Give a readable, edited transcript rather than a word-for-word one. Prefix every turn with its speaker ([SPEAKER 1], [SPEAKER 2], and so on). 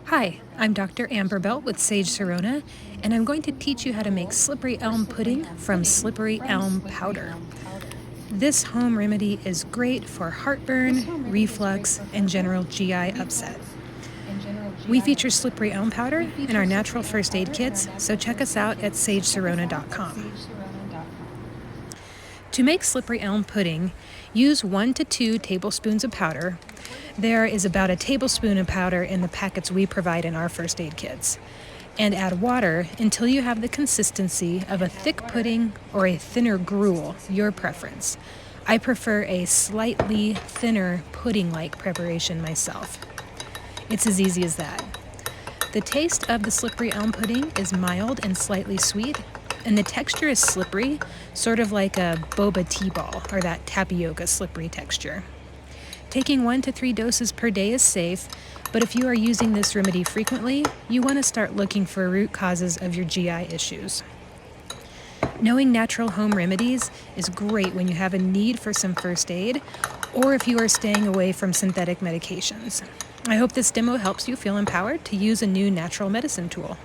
[SPEAKER 1] Hi, I'm Dr. Amber Belt with Sage Sirona, and I'm going to teach you how to make slippery elm pudding from slippery elm powder. This home remedy is great for heartburn, reflux, and general GI upset. We feature slippery elm powder in our natural first aid kits, so check us out at sagesirona.com. To make slippery elm pudding, use 1 to 2 tablespoons of powder. There is about a tablespoon of powder in the packets we provide in our first aid kits. And add water until you have the consistency of a thick pudding or a thinner gruel, your preference. I prefer a slightly thinner pudding-like preparation myself. It's as easy as that. The taste of the slippery elm pudding is mild and slightly sweet, and the texture is slippery, sort of like a boba tea ball or that tapioca slippery texture. Taking 1 to 3 doses per day is safe, but if you are using this remedy frequently, you want to start looking for root causes of your GI issues. Knowing natural home remedies is great when you have a need for some first aid or if you are staying away from synthetic medications. I hope this demo helps you feel empowered to use a new natural medicine tool.